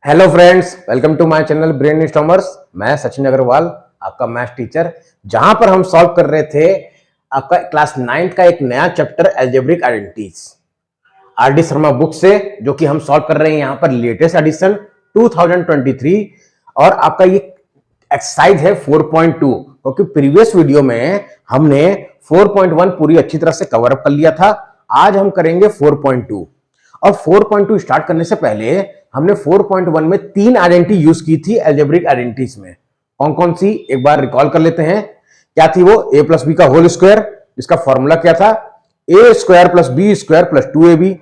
Hello friends, welcome to my channel brain stormers. मैं सचिन अग्रवाल, आपका maths teacher, जहां पर हम सॉल्व कर रहे थे आपका क्लास 9th का एक नया chapter algebraic identities R D Sharma book से, जो कि हम सॉल्व कर रहे हैं यहाँ पर लेटेस्ट एडिशन 2023। और आपका ये एक्सरसाइज है 4.2, क्योंकि प्रीवियस वीडियो में हमने 4.1 पूरी अच्छी तरह से कवर अप कर लिया था। आज हम करेंगे 4.2। और 4.2 स्टार्ट करने से पहले हमने 4.1 में 3 आइडेंटिटी यूज की थी अलजेब्रिक आइडेंटिटीज में। कौन कौन सी, एक बार रिकॉल कर लेते हैं। क्या थी वो? a प्लस बी का होल स्क्वायर, जिसका फॉर्मूला क्या था? A square plus B square plus 2ab।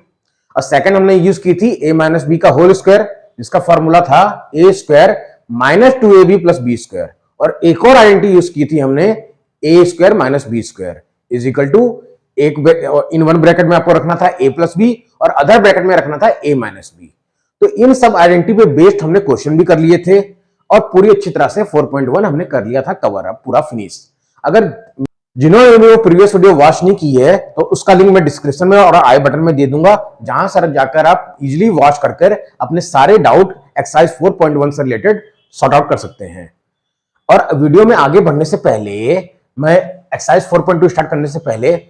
और सेकंड हमने यूज की थी a माइनस बी का होल स्क्वायर, जिसका फॉर्मूला था A square minus 2ab plus B square. और एक और आइडेंटिटी यूज की थी हमने A square minus B square is equal to, एक इन वन ब्रैकेट में आपको रखना था a प्लस बी और अदर ब्रैकेट में रखना था a माइनस बी। तो इन सब आइडेंटिटी पे बेस्ड हमने क्वेश्चन भी कर लिए थे और पूरी अच्छी तरह से 4.1 हमने कर लिया था कवर अप, पूरा फिनिश। अगर जिन्होंने वो प्रीवियस वीडियो वॉच नहीं की है तो उसका लिंक मैं डिस्क्रिप्शन में और आई बटन में दे दूंगा, जहां सर जाकर आप इजीली वॉच कर अपने सारे डाउट एक्सरसाइज 4.1 से रिलेटेड सॉर्ट आउट कर सकते हैं। और वीडियो में आगे बढ़ने से पहले, मैं एक्सरसाइज 4.2 स्टार्ट करने से पहले,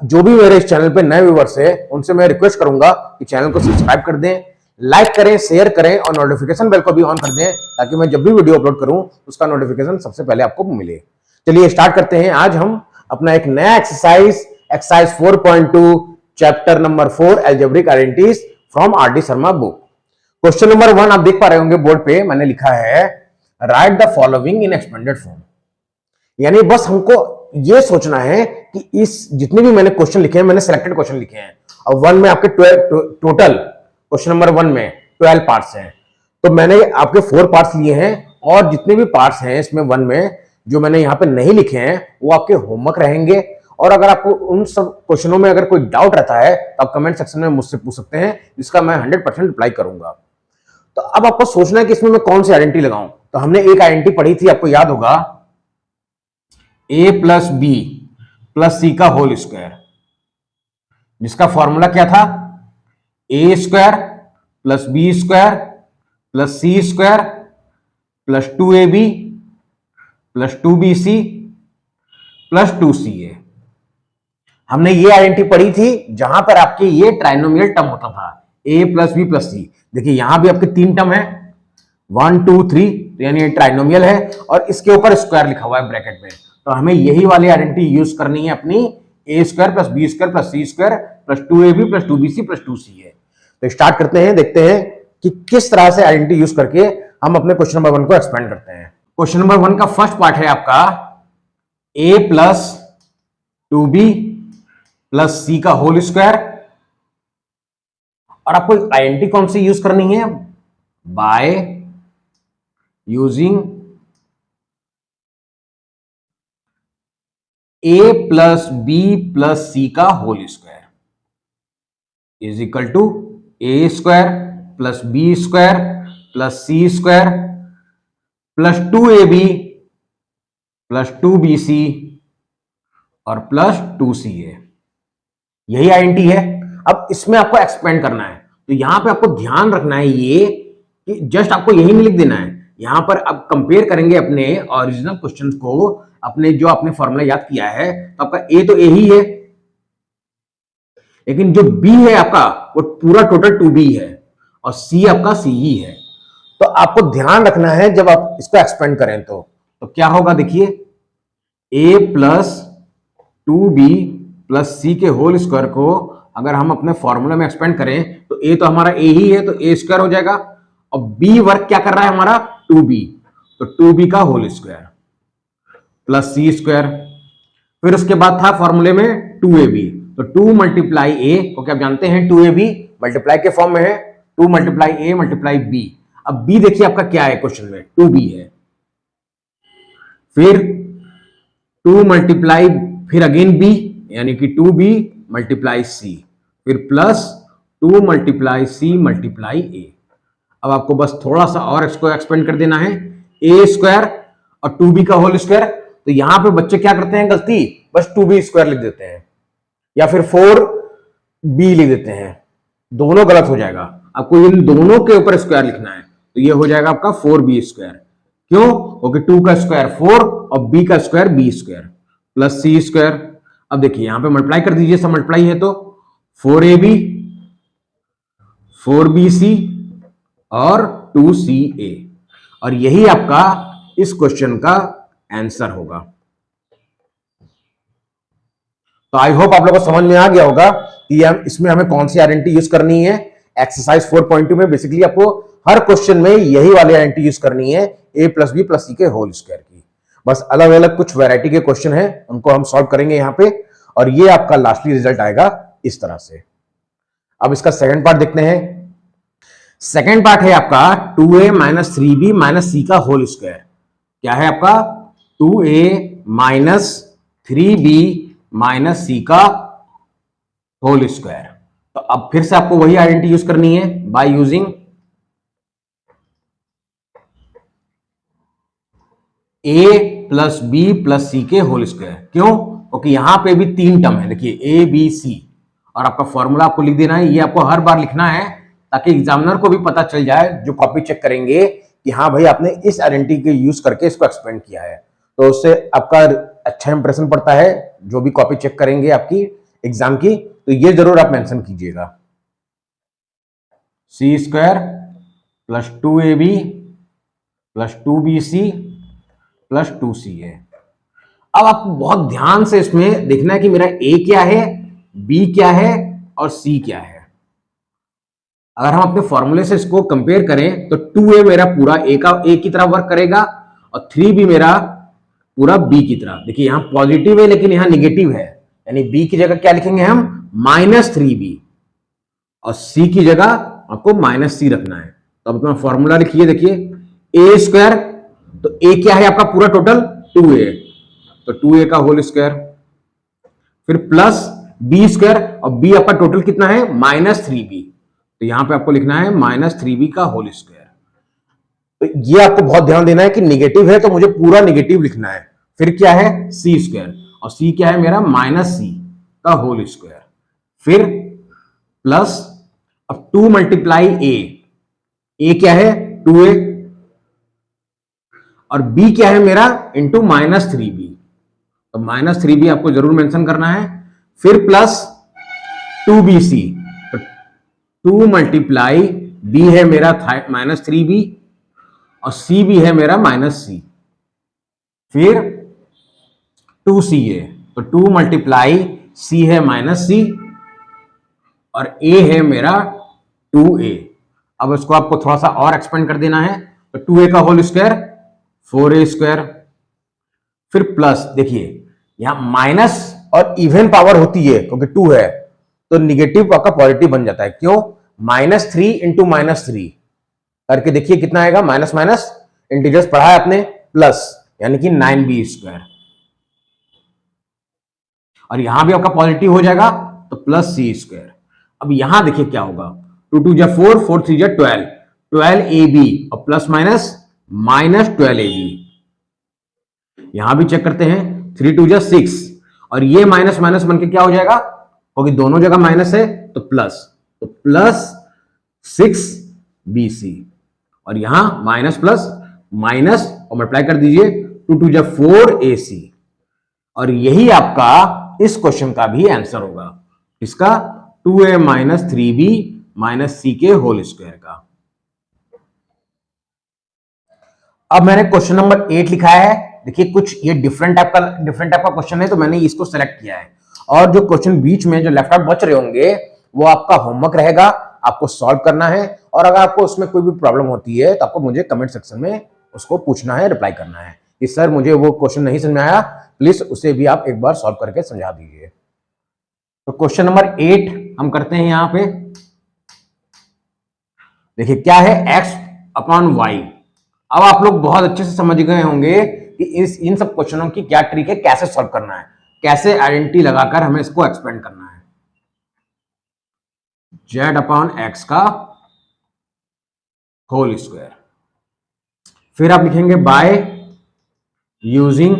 जो भी मेरे इस चैनल पे नए व्यूअर्स है उनसे मैं रिक्वेस्ट करूंगा कि चैनल को सब्सक्राइब कर दें, लाइक करें, शेयर करें और नोटिफिकेशन बेल को भी ऑन कर दें, ताकि मैं जब भी वीडियो अपलोड करूं उसका नोटिफिकेशन सबसे पहले आपको मिले। चलिए स्टार्ट करते हैं। आज हम अपना एक नया exercise 4.2 chapter number 4 algebraic identities from R D Sharma book. Question number 1 आप देख पा रहे होंगे बोर्ड पे, मैंने लिखा है right the following in expanded form. यानी बस हमको ये सोचना है कि इस जितने भी मैंने क्वेश्चन लिखे हैं, मैंने सिलेक्टेड क्वेश्चन लिखे हैं, और वन में आपके टोटल क्वेश्चन नंबर 1 में 12 पार्ट्स हैं। तो मैंने आपके 4 पार्ट्स लिए हैं, और जितने भी पार्ट्स हैं इसमें 1 में जो मैंने यहाँ पे नहीं लिखे हैं वो आपके होमवर्क रहेंगे। और अगर आपको उन सब क्वेश्चनों में अगर कोई डाउट रहता है तो आप कमेंट सेक्शन में मुझसे पूछ सकते हैं, जिसका मैं 100% रिप्लाई करूंगा। तो अब आपको सोचना है कि इसमें मैं कौन सी आइडेंटिटी लगाऊं। तो हमने एक आइडेंटिटी पढ़ी थी, आपको याद होगा, a plus B plus C का होल स्क्वायर, जिसका फॉर्मूला क्या था? A square plus B square plus C square plus 2ab plus 2bc plus 2ca। हमने ये आइडेंटिटी पढ़ी थी जहां पर आपके ये ट्राइनोमियल टर्म होता था, a प्लस बी प्लस सी। देखिए यहां भी आपके 3 टर्म है, 1 2 3, तो यानी ये ट्राइनोमियल है, और इसके ऊपर स्क्वायर लिखा हुआ है ब्रैकेट में। तो हमें यही वाली आइडेंटिटी यूज करनी है अपनी, A square plus B square plus C square plus 2ab plus 2bc plus 2ca। तो स्टार्ट करते हैं, देखते हैं कि किस तरह से आइडेंटिटी यूज करके हम अपने क्वेश्चन नंबर 1 को एक्सपेंड करते हैं। क्वेश्चन नंबर 1 का फर्स्ट पार्ट है आपका a plus 2b plus C का होल स्क्वायर, और आपको आइडेंटिटी कौन सी यूज करनी है? By using a plus B plus C का whole square is equal to A square plus B square plus C square plus 2ab plus 2bc और plus 2ca। यही identity है। अब इसमें आपको एक्सपेंड करना है, तो यहां पे आपको ध्यान रखना है ये कि जस्ट आपको यही नहीं लिख देना है। यहां पर आप कंपेयर करेंगे अपने ओरिजिनल क्वेश्चन को, अपने जो आपने फॉर्मूला याद किया है, तो आपका ए तो ए ही है, लेकिन जो बी है आपका वो पूरा टोटल 2b है, और सी आपका सी ही है। तो आपको ध्यान रखना है जब आप इसको एक्सपेंड करें तो क्या होगा, देखिए a plus 2b plus C के होल स्क्वायर को अगर हम अपने फॉर्मूला में एक्सपेंड करें तो a तो हमारा a ही है, तो a स्क्वायर हो जाएगा, और b वर्क क्या कर रहा है हमारा? 2b, तो 2b का whole square plus C square. फिर उसके बाद था फॉर्मूले में 2ab, तो 2 मल्टीप्लाई a, क्योंकि आप जानते हैं 2ab मल्टीप्लाई के फॉर्म में है, 2 मल्टीप्लाई a मल्टीप्लाई b। अब b देखिए आपका क्या है क्वेश्चन में, 2b है। फिर 2 मल्टीप्लाई फिर अगेन b, यानी कि 2b मल्टीप्लाई c, फिर plus 2 multiply c multiply a। अब आपको बस थोड़ा सा और इसको एक्सपेंड कर देना है, a स्क्वायर और 2b का होल स्क्वायर। तो यहां पे बच्चे क्या करते हैं गलती, बस 2b स्क्वायर लिख देते हैं या फिर 4b लिख देते हैं, दोनों गलत हो जाएगा। आपको इन दोनों के ऊपर स्क्वायर लिखना है। तो ये हो जाएगा आपका 4b²। क्यों? क्योंकि 2 का स्क्वायर 4 और b का स्क्वायर b² प्लस c²। अब देखिए यहां पे मल्टीप्लाई कर दीजिए, सब मल्टीप्लाई है तो 4ab 4bc और 2ca, और यही आपका इस क्वेश्चन का आंसर होगा। तो आई होप आप लोगों को समझ में आ गया होगा कि हम इसमें हमें कौन सी आइडेंटिटी यूज करनी है। एक्सरसाइज 4.2 में बेसिकली आपको हर क्वेश्चन में यही वाली आइडेंटिटी यूज करनी है, a plus B plus C के होल स्क्वायर की। बस अलग अलग कुछ वैरायटी के क्वेश्चन है, उनको हम सॉल्व करेंगे यहां पे, और ये आपका लास्टली रिजल्ट आएगा इस तरह से। अब इसका सेकंड पार्ट देखते हैं। सेकंड पार्ट है आपका 2a माइनस 3b माइनस सी का होल स्क्वायर। क्या है आपका? 2a माइनस 3b माइनस सी का होल स्क्वायर। तो अब फिर से आपको वही आइडेंटिटी यूज करनी है by using a plus B plus C के होल स्क्वायर। क्यों? क्योंकि यहां पे भी तीन टर्म है, देखिए a b c, और आपका फॉर्मूला आपको लिख देना है। ये आपको हर बार लिखना है ताकि एग्जामिनर को भी पता चल जाए, जो कॉपी चेक करेंगे, कि हाँ भाई आपने इस आइडेंटिटी के यूज करके इसको एक्सपेंड किया है। तो उससे आपका अच्छा इंप्रेशन पड़ता है, जो भी कॉपी चेक करेंगे आपकी एग्जाम की, तो ये जरूर आप मेंशन कीजिएगा। c² plus 2ab plus 2bc plus 2ca। अब आपको बहुत ध्यान से इसमें देखना है कि मेरा a क्या है, b क्या है और c क्या है। अगर हम अपने फॉर्मूले से इसको कंपेयर करें तो 2a मेरा पूरा a की तरह वर्क करेगा, और 3b मेरा पूरा b की तरह। देखिए यहां पॉजिटिव है लेकिन यहां निगेटिव है, यानी b की जगह क्या लिखेंगे हम? -3b, और c की जगह आपको -c रखना है। तो अब अपना फॉर्मूला लिखिए, देखिए a², तो a क्या है आपका पूरा टोटल? 2a, तो 2a का होल स्क्वायर, फिर प्लस b², और b आपका टोटल कितना है? -3b, तो यहां पे आपको लिखना है -3b का होल स्क्वायर। तो ये आपको बहुत ध्यान देना है कि निगेटिव है तो मुझे पूरा निगेटिव लिखना है। फिर क्या है? c², और c क्या है मेरा? -c का होल स्क्वायर, फिर प्लस, अब 2 मल्टीप्लाई a क्या है? 2a, और b क्या है मेरा? इंटू -3b, तो -3b आपको जरूर मेंशन करना है। फिर प्लस 2bc, तो 2 मल्टीप्लाई b है मेरा -3b, और c भी है मेरा -c, फिर 2ca, तो 2 मल्टीप्लाई c है -c, और a है मेरा 2a। अब इसको आपको थोड़ा सा और एक्सपेंड कर देना है, तो 2a का होल स्क्वायर 4a², फिर प्लस, देखिए यहां माइनस और इवन पावर होती है क्योंकि 2 है, तो निगेटिव आपका पॉजिटिव बन जाता है। क्यों? -3 इंटू -3 करके देखिए कितना आएगा? माइनस माइनस इंटीजर्स पढ़ा है आपने, प्लस, यानी कि 9b², और यहां भी आपका पॉजिटिव हो जाएगा तो प्लस c²। अब यहां देखिए क्या होगा? 2 2 जा 4, 4 3 जा 12, 12ab, और प्लस माइनस -12ab। यहां भी चेक करते हैं, 3 2 जा 6, और ये माइनस माइनस बनके क्या हो जाएगा? क्योंकि दोनों जगह माइनस है तो प्लस, तो प्लस 6bc, और यहां माइनस प्लस माइनस और मल्टीप्लाई कर दीजिए, 2 2 जा 4ac, और यही आपका इस क्वेश्चन का भी आंसर होगा। इसका 2a minus 3b minus c के होल स्क्वायर का। अब मैंने क्वेश्चन नंबर 8 लिखा है। देखिए कुछ ये डिफरेंट टाइप का क्वेश्चन है, तो मैंने इसको सेलेक्ट किया है, और जो क्वेश्चन बीच में जो लेफ्ट आउट बच रहे होंगे वो आपका होमवर्क रहेगा, आपको सॉल्व करना है। और अगर आपको उसमें कोई भी प्रॉब्लम होती है तो आपको मुझे कमेंट सेक्शन में उसको पूछना है, रिप्लाई करना है कि सर मुझे वो क्वेश्चन नहीं समझ में आया, प्लीज उसे भी आप एक बार सॉल्व करके समझा दीजिए। तो क्वेश्चन नंबर 8 हम करते हैं यहां पे। देखिए क्या है? x upon y। अब आप लोग बहुत अच्छे से समझ गए होंगे कि इन सब क्वेश्चनों की क्या ट्रिक है, कैसे सॉल्व करना है, कैसे आइडेंटिटी लगाकर हमें इसको एक्सपेंड करना है। z अपॉन x का होल स्क्वायर, फिर आप लिखेंगे by using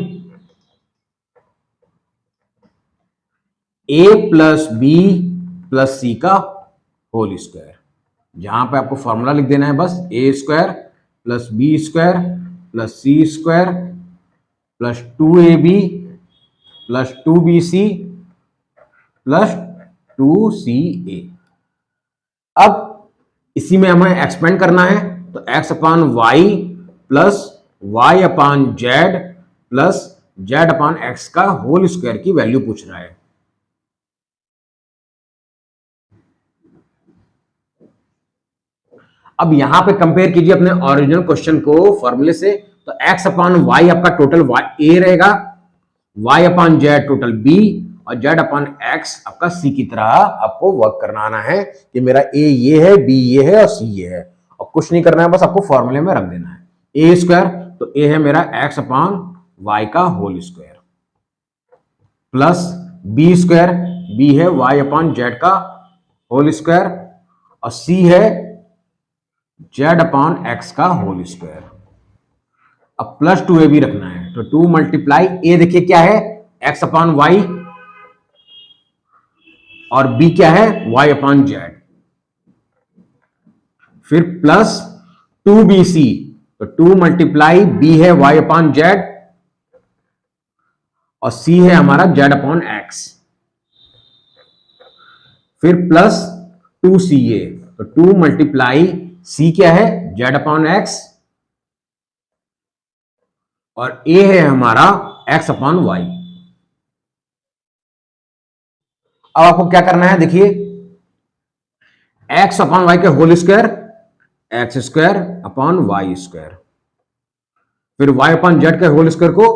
a plus B plus C का होल स्क्वायर। जहां पे आपको फॉर्मूला लिख देना है बस, a² plus B square plus C square plus 2ab plus 2bc plus 2ca। अब इसी में हमें एक्सपेंड करना है, तो x upon y plus Y upon Z plus z upon x का होल स्क्वायर की वैल्यू पूछ रहा है। अब यहां पे कंपेयर कीजिए अपने ओरिजिनल क्वेश्चन को फॉर्मूले से, तो x अपान वाई आपका टोटल a रहेगा, y upon Z total b और z अपान x आपका c की तरह आपको वर्क करना आना है कि मेरा a ये है, b ये है और c ये है, और कुछ नहीं करना है, बस आपको फॉर्मूले में रख देना है। a स्क्वायर, तो a है मेरा x अपान y का होल स्क्वायर प्लस b स्क्वायर, b है y अपान जेड का होल स्क्वायर और c है जेड अपॉन एक्स का होल स्क्वायर। अब प्लस 2ab रखना है, तो 2 मल्टीप्लाई ए देखिए क्या है x अपॉन वाई और b क्या है y अपॉन जेड, फिर प्लस 2bc, तो 2 मल्टीप्लाई b है y अपॉन जेड और c है हमारा जेड अपॉन एक्स, फिर प्लस 2ca, तो 2 मल्टीप्लाई c क्या है जेड अपॉन एक्स और a है हमारा x अपॉन वाई। अब आपको क्या करना है, देखिए x अपॉन वाई के whole square X square upon Y square, फिर y अपॉन जेड के होल स्क्वायर को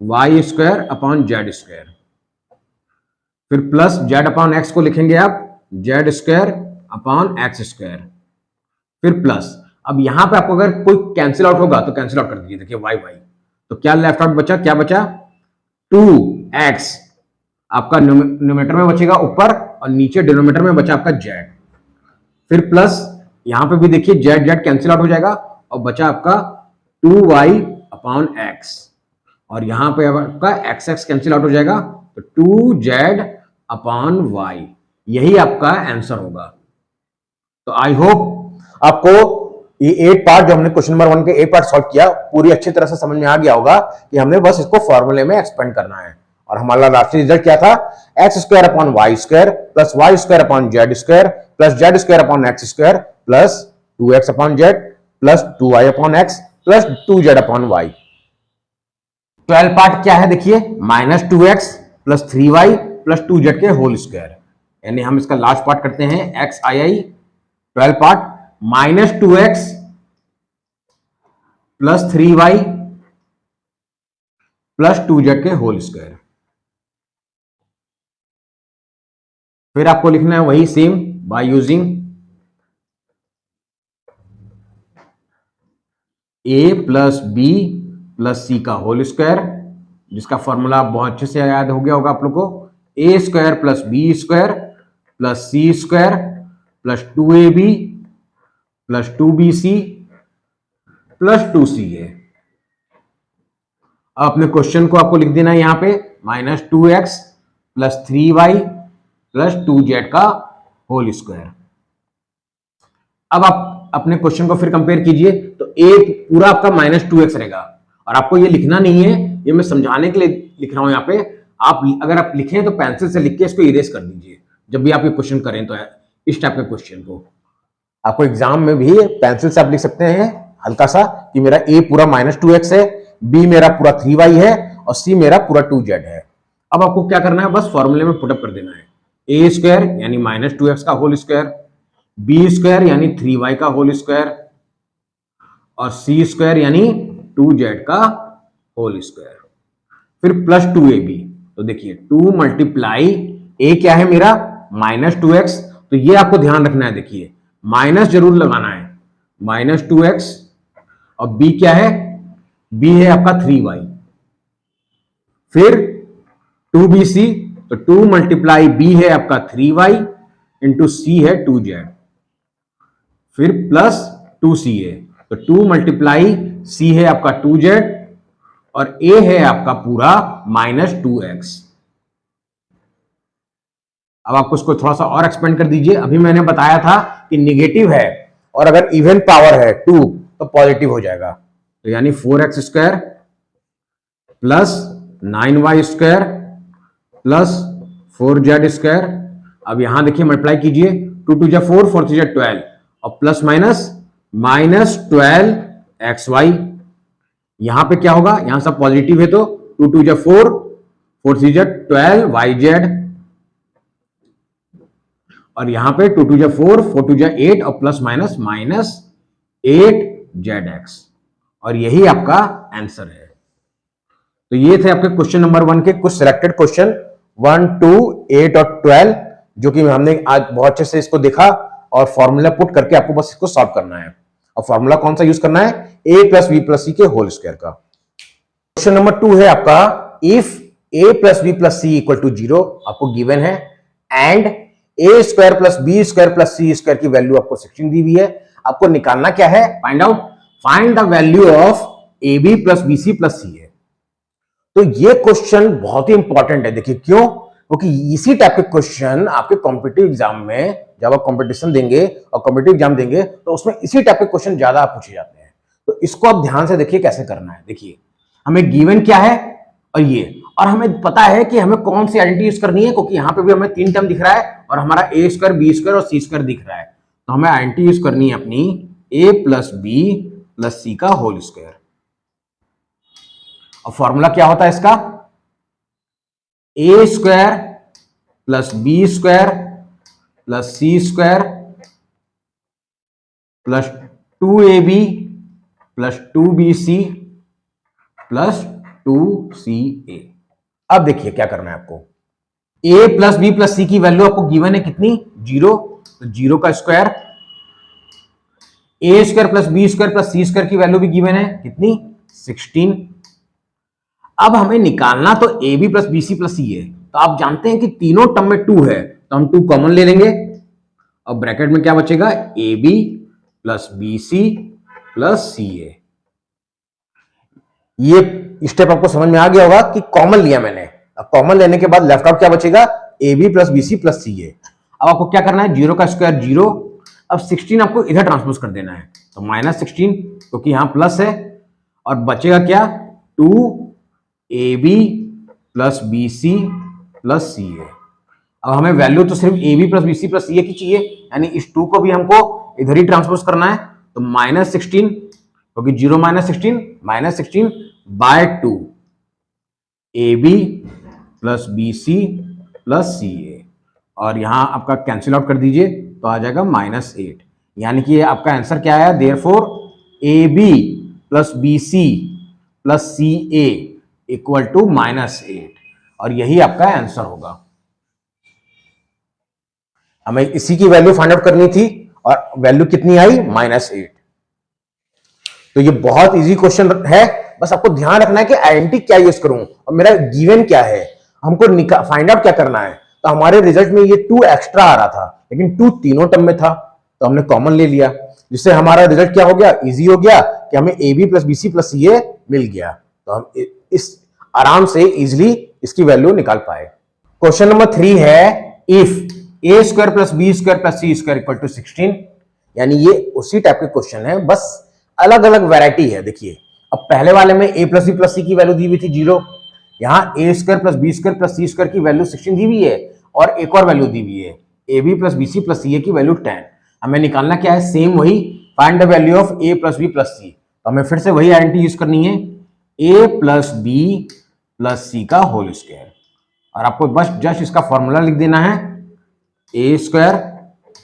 Y square upon Z square, फिर प्लस जेड अपॉन एक्स को लिखेंगे आप Z square upon X square, फिर प्लस। अब यहां पे आपको अगर कोई कैंसिल आउट होगा तो कैंसिल आउट कर दीजिए, देखिए वाई वाई, तो क्या लेफ्ट आउट बचा, क्या बचा 2x आपका न्यूमरेटर में बचेगा ऊपर और नीचे डिनोमिनेटर में बचा आपका z, फिर प्लस यहां पे भी देखिए z z कैंसिल आउट हो जाएगा और बचा आपका 2y अपॉन x और यहां पे आपका x x कैंसिल आउट हो जाएगा तो 2z अपॉन y, यही आपका आंसर होगा। तो आई होप आपको ये 8 पार्ट जो हमने क्वेश्चन नंबर 1 के 8 पार्ट सॉल्व किया पूरी अच्छी तरह से समझ में आ गया होगा कि हमने बस इसको फॉर्मूले में एक्सपेंड करना है। और हमारा लास्ट रिजल्ट क्या था, X square upon Y square plus Y square upon Z square plus Z square upon X square plus 2x upon Z plus 2y upon X plus 2z upon Y. 12 part क्या है देखिए, minus 2x plus 3y plus 2z के whole square, यानी हम इसका last part करते हैं X I I 12 part minus 2x plus 3y plus 2z के होल स्क्वायर, फिर आपको लिखना है वही same by using a plus B plus C का होल स्क्वायर, जिसका फॉर्मूला बहुत अच्छे से याद हो गया होगा आप लोग को, a square plus B square plus C square plus 2ab plus 2bc plus 2ca। अब अपने क्वेश्चन को आपको लिख देना है यहां पे minus 2x plus 3y plus 2z का होल स्क्वायर। अब आप अपने क्वेश्चन को फिर कंपेयर कीजिए, तो a पूरा आपका माइनस 2x रहेगा और आपको ये लिखना नहीं है, ये मैं समझाने के लिए लिख रहा हूं यहाँ पे। आप अगर आप लिखें तो पेंसिल से लिख के इसको इरेज कर दीजिए जब भी आप ये क्वेश्चन करें, तो इस टाइप के क्वेश्चन को आपको एग्जाम में भी पेंसिल से आप लिख सकते हैं हल्का सा कि मेरा a पूरा माइनस 2x है, b मेरा पूरा 3y है और c मेरा पूरा 2z है। अब आपको क्या करना है, बस फॉर्मूले में पुटअप कर देना है, a स्क्वायर यानी माइनस 2x का होल स्क्वायर, b स्क्वायर यानी 3y का होल स्क्वायर और c स्क्वायर यानी 2z का होल स्क्वायर, फिर प्लस 2ab। तो देखिए 2 मल्टीप्लाई a क्या है मेरा माइनस 2x, तो ये आपको ध्यान रखना है, देखिए माइनस जरूर लगाना है, माइनस 2x और b क्या है, b है आपका 3y, फिर 2bc, तो 2 मल्टीप्लाई b है आपका 3y इंटू c है 2z, फिर प्लस 2ca, तो 2 मल्टीप्लाई c है आपका 2z और a है आपका पूरा माइनस 2x। अब आपको इसको थोड़ा सा और एक्सपेंड कर दीजिए, अभी मैंने बताया था कि निगेटिव है और अगर इवन पावर है 2 तो पॉजिटिव हो जाएगा। तो यानी 4x square plus 9y square plus 4z square. अब यहां देखिए मल्टीप्लाई कीजिए, 2 2 जा 4, 4 3 जा 12 और प्लस माइनस माइनस 12xy। यहां पे क्या होगा, यहां सब पॉजिटिव है तो 2 2 जा 4, 4 3 जा 12yz और यहां पे 2 2 जा 4, 4 2 जा 8 और प्लस माइनस माइनस 8zx और यही आपका आंसर है। तो ये थे आपके क्वेश्चन नंबर 1 के कुछ सिलेक्टेड क्वेश्चन 1, 2, 8 और 12 जो कि हमने आज बहुत अच्छे से इसको देखा और फॉर्मूला पुट करके आपको बस इसको सॉल्व करना है। और फॉर्मूला कौन सा यूज करना है, a plus B plus C के होल स्क्वायर का। क्वेश्चन नंबर 2 है आपका, if a plus B plus C equal to 0 आपको गिवन है and a square plus B square plus C square की वैल्यू आपको 16 दी हुई है। आपको निकालना क्या है, find the value of A B plus B C plus C है। तो ये क्वेश्चन बहुत ही इंपॉर्टेंट है। देखिए क्यों, क्योंकि इसी टाइप के क्वेश्चन आपके कॉम्पिटिटिव एग्जाम में जब आप कंपटीशन देंगे और कॉम्पिटिटिव एग्जाम देंगे तो उसमें इसी टाइप के क्वेश्चन ज्यादा पूछे जाते हैं। तो इसको आप ध्यान से देखिए कैसे करना है। देखिए हमें गिवन क्या है और ये, और हमें पता है कि हमें कौन सी आइडेंटिटी यूज करनी है, क्योंकि यहां पे भी हमें 3 टर्म दिख रहा है और हमारा ए स्क्वायर बी स्क्वायर और सी स्क्वायर दिख रहा है। तो हमें आइडेंटिटी यूज करनी है अपनी A plus B plus C का होल स्क्वायर। और फॉर्मूला क्या होता है इसका, A square plus B square plus C square plus 2ab plus 2bc plus 2ca। अब देखिए क्या करना है आपको, a plus B plus C की वैल्यू आपको गिवन है कितनी, 0, तो 0 का square, a square plus B square plus C square की वैल्यू भी गिवन है कितनी, 16। अब हमें निकालना तो A B plus B C plus C है। तो आप जानते हैं कि तीनों टर्म में 2 है तो हम 2 कॉमन ले लेंगे और ब्रैकेट में क्या बचेगा, A B plus B C plus C A. ये स्टेप आपको समझ में आ गया होगा कि कॉमन लिया मैंने। अब कॉमन लेने के बाद लेफ्ट आउट क्या बचेगा, A B plus B C plus C A. अब आपको क्या करना है, 0 का स्क्वायर 0, अब 16 आपको इधर ट्रांसपोज कर देना है तो माइनस 16 क्योंकि यहां प्लस है और बचेगा क्या, 2ab plus B C plus C A. अब हमें वैल्यू तो सिर्फ A B plus B C plus C A की चाहिए, यानी इस 2 को भी हमको इधर ही ट्रांसपोज करना है तो माइनस 16 क्योंकि 0 minus 16 by 2 A B plus B C plus C A और यहां आपका कैंसिल आउट कर दीजिए तो आ जाएगा -8। यानी कि आपका आंसर क्या आया, therefore A B plus B C plus C A equal to -8 और यही आपका आंसर होगा। हमें इसी की वैल्यू फाइंड आउट करनी थी और वैल्यू कितनी आई, -8। तो ये बहुत इजी क्वेश्चन है, बस आपको ध्यान रखना है कि आइडेंटिटी क्या यूज करूं और मेरा गिवन क्या है, हमको फाइंड आउट क्या करना है। तो हमारे रिजल्ट में ये 2 एक्स्ट्रा आ रहा था लेकिन 2 तीनों टर्म में था तो हमने कॉमन ले लिया, जिससे हमारा रिजल्ट क्या हो गया, इजी हो गया कि हमें A B plus B C plus C A मिल गया। तो हम इस आराम से इजिली इसकी वैल्यू निकाल पाए। क्वेश्चन नंबर 3 है, if A square plus B square plus C square equal to 16। यानी ये उसी टाइप के क्वेश्चन है, बस अलग अलग वैरायटी है। देखिए अब पहले वाले में a plus B plus C की वैल्यू दी हुई थी 0, यहाँ A square plus B square plus C square की वैल्यू 16 दी हुई है और एक और वैल्यू दी हुई है A B plus B C plus C A की वैल्यू 10। हमें निकालना क्या है, सेम वही, find the value of A plus B plus C. तो हमें फिर से वही आइडेंटिटी यूज करनी है, ए प्लस बी प्लस सी का होल स्क्वायर और आपको बस जस्ट इसका फॉर्मूला लिख देना है, A square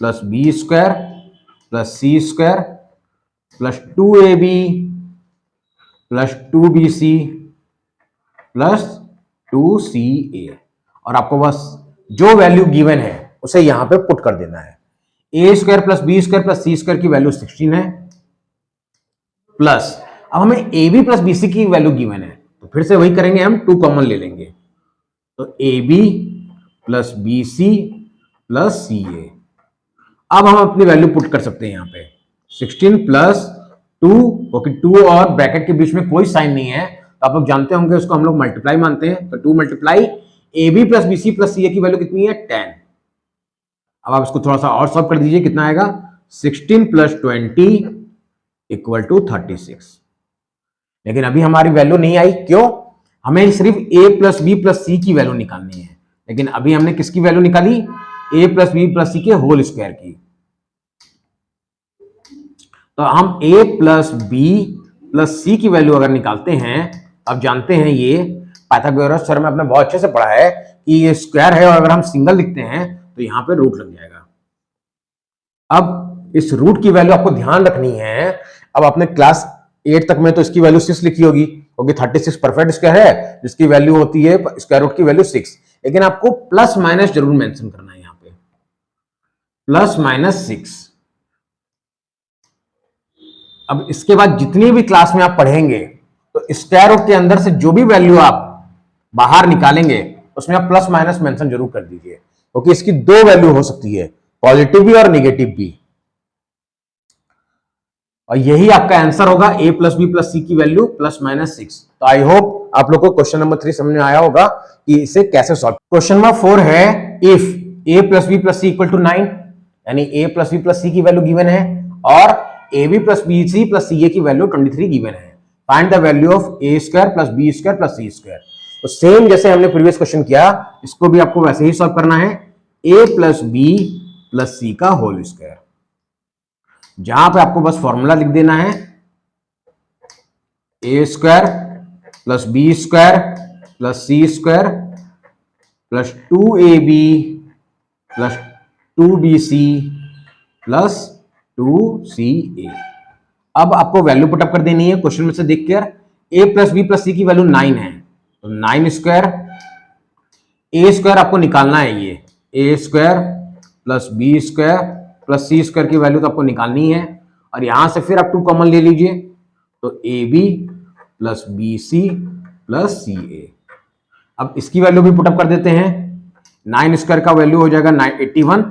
plus B square plus C square plus 2ab plus 2bc plus 2ca और आपको बस जो वैल्यू गिवन है उसे यहां पे पुट कर देना है। A square plus B square plus C square की वैल्यू 16 है प्लस अब हमें A B plus B C की वैल्यू गिवन है तो फिर से वही करेंगे, हम 2 कॉमन ले लेंगे तो A B plus B C plus C A. अब हम अपनी वैल्यू पुट कर सकते हैं यहाँ पे 16 प्लस 2, क्योंकि 2 और ब्रैकेट के बीच में कोई साइन नहीं है तो आप लोग जानते होंगे उसको हम लोग मल्टीप्लाई मानते हैं। तो 2 multiply A B plus B C plus C A की वैल्यू कितनी है, 10। अब आप इसको थोड़ा सा और सॉल्व कर दीजिए, कितना आएगा, 16 प्लस 20 इक्वल टू 36। लेकिन अभी हमारी वैल्यू नहीं आई, क्यों? हमें सिर्फ a plus B plus C की वैल्यू निकालनी है, लेकिन अभी हमने किसकी वैल्यू निकाली? a plus B plus C के होल स्क्वायर की। तो हम a plus B plus C की वैल्यू अगर निकालते हैं, अब जानते हैं ये पाइथागोरस थ्योरम में आपने बहुत अच्छे से पढ़ा है कि ये स्क्वायर है और अगर हम सिंगल लिखते हैं तो यहां पे रूट लग जाएगा। अब इस रूट की वैल्यू आपको ध्यान रखनी है। अब आपने क्लास 8 तक में तो इसकी वैल्यू 6 लिखी होगी, क्योंकि 36 परफेक्ट स्क्वायर है जिसकी वैल्यू होती है स्क्वायर रूट की वैल्यू 6। लेकिन आपको प्लस माइनस जरूर मेंशन करना है, यहां पे प्लस माइनस 6। अब इसके बाद जितनी भी क्लास में आप पढ़ेंगे तो स्क्वायर रूट के अंदर से जो भी वैल्यू आप बाहर निकालेंगे उसमें आप प्लस माइनस मेंशन जरूर कर दीजिए, क्योंकि इसकी दो वैल्यू हो सकती है, पॉजिटिव भी और निगेटिव भी। और यही आपका आंसर होगा a plus B plus C की वैल्यू प्लस माइनस 6। तो आई होप आप लोग को क्वेश्चन नंबर 3 समझ में आया होगा कि इसे कैसे सॉल्व। क्वेश्चन नंबर 4 है if a plus B plus C equal to 9, यानी a plus B plus C की वैल्यू गिवन है और A B plus B C plus C A की वैल्यू 23 गिवन है। Find the value of A square plus B square plus C square. तो same जैसे हमने previous question किया, इसको भी आपको वैसे ही सॉल्व करना है, a plus B plus C का होल स्क्वायर। जहां पे आपको बस फॉर्मूला लिख देना है, A square plus B square plus C square plus 2ab plus 2bc plus 2ca। अब आपको वैल्यू पुटअप कर देनी है क्वेश्चन में से देख कर। a plus B plus C की वैल्यू 9 है, तो 9 स्क्वायर, ए स्क्वायर आपको निकालना है, ये A square plus B square plus C square की वैल्यू तो आपको निकालनी है, और यहां से फिर आप 2 कॉमन ले लीजिए, तो A B plus B C plus C A. अब इसकी वैल्यू भी पुटअप कर देते हैं। 9 स्क्वायर का वैल्यू हो जाएगा 81,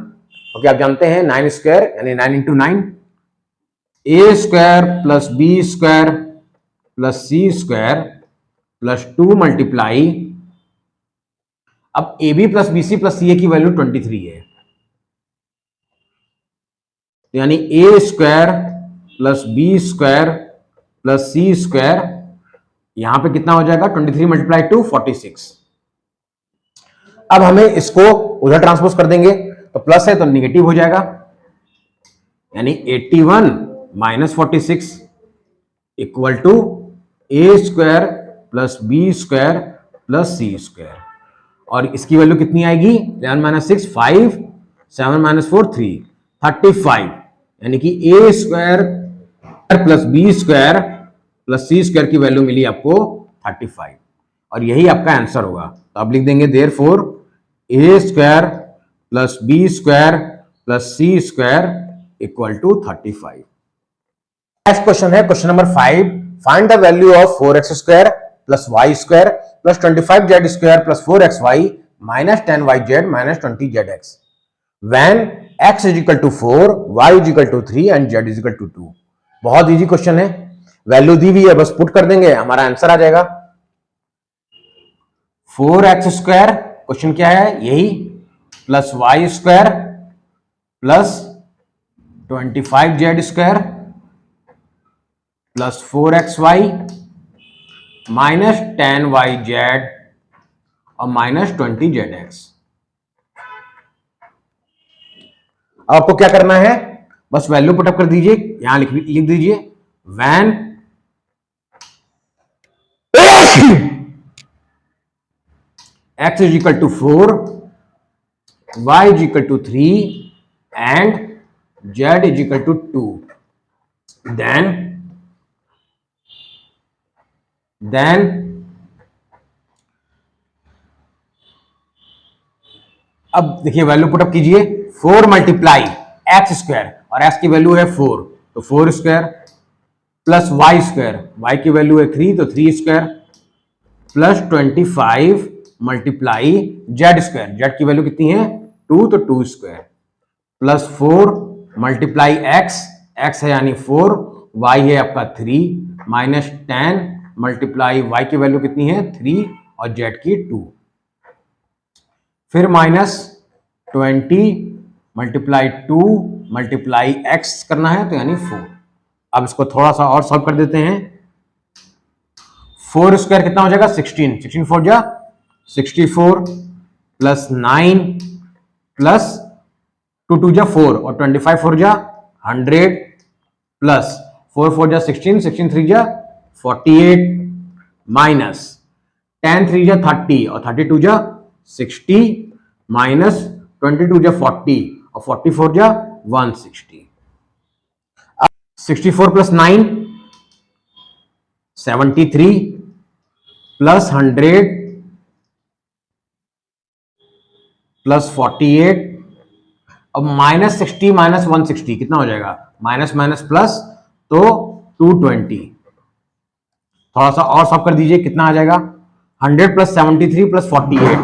क्योंकि आप जानते हैं 9 स्क्वायर यानी 9 into 9, A square plus B square plus C square plus 2 multiply, अब A B plus B C plus C A की वैल्यू 23 है, यानी A square plus B square plus C square, यहां पे कितना हो जाएगा 23 मल्टीप्लाई 2 46। अब हमें इसको उधर ट्रांसपोज कर देंगे, तो प्लस है तो निगेटिव हो जाएगा, यानी 81 minus 46 equal to A square plus B square plus C square. और इसकी वैल्यू कितनी आएगी? 11 माइनस 6 5, 7 माइनस 4 3, 35, यानी कि A square plus B square plus C square की वैल्यू मिली आपको 35, और यही आपका आंसर होगा। तो आप लिख देंगे therefore A square plus B square plus C square equal to 35। Next question है question number 5, find the value of 4x square plus Y square plus 25z square plus 4xy minus 10yz minus 20zx when x is equal to 4, y is equal to 3 and z is equal to 2। बहुत easy question है, value दी हुई है, बस put कर देंगे, हमारा answer आ जाएगा। 4x स्क्वायर क्वेश्चन क्या है? यही, plus Y square plus 25z square plus 4xy minus 10yz और माइनस 20zx। अब आपको क्या करना है? बस वैल्यू पुटअप कर दीजिए, यहां लिख दीजिए when x is equal to 4, y is equal to 3 and z is equal to 2, then अब देखिए वैल्यू पुटअप कीजिए, 4 मल्टीप्लाई एक्स स्क्वायर, और एक्स की वैल्यू है 4, तो 4 square plus Y square, Y की वैल्यू है 3, तो 3 square plus 25 multiply Z square, Z की वैल्यू कितनी है 2, तो 2 square plus 4 multiply X, X है यानी 4, वाई है आपका 3 माइनस 10 मल्टीप्लाई वाई की वैल्यू कितनी है 3 और जेड की 2, फिर माइनस 20 मल्टीप्लाई 2 मल्टीप्लाई एक्स करना है, तो यानी 4। अब इसको थोड़ा सा और सॉल्व कर देते हैं। 4 स्क्वायर कितना हो जाएगा 16, 16 4 जा 64 प्लस 9 प्लस 2 2 जा 4 और 25 4 जा 100 प्लस 4 4 जा 16, 16 3 जा 48 माइनस 10 3 जा 30 और 32 जा 60 माइनस 22 जा 40 और 44 जा 160। 64 प्लस 9 73 प्लस 100 प्लस 48 अब माइनस 60 माइनस 160 कितना हो जाएगा माइनस माइनस प्लस तो 220। थोड़ा सा और सॉल्व कर दीजिए कितना आ जाएगा 100 प्लस 73 प्लस 48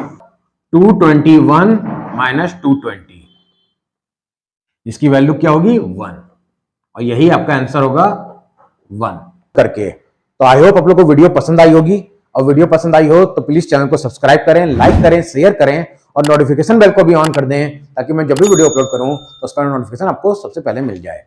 221 माइनस 220 इसकी वैल्यू क्या होगी 1 और यही आपका आंसर होगा 1 करके। तो आई होप आप लोग को वीडियो पसंद आई होगी और वीडियो पसंद आई हो तो प्लीज चैनल को सब्सक्राइब करें, लाइक करें, शेयर करें और नोटिफिकेशन बेल को भी ऑन कर दें ताकि मैं जब भी वीडियो अपलोड करूं तो उसका नोटिफिकेशन आपको सबसे पहले मिल जाए।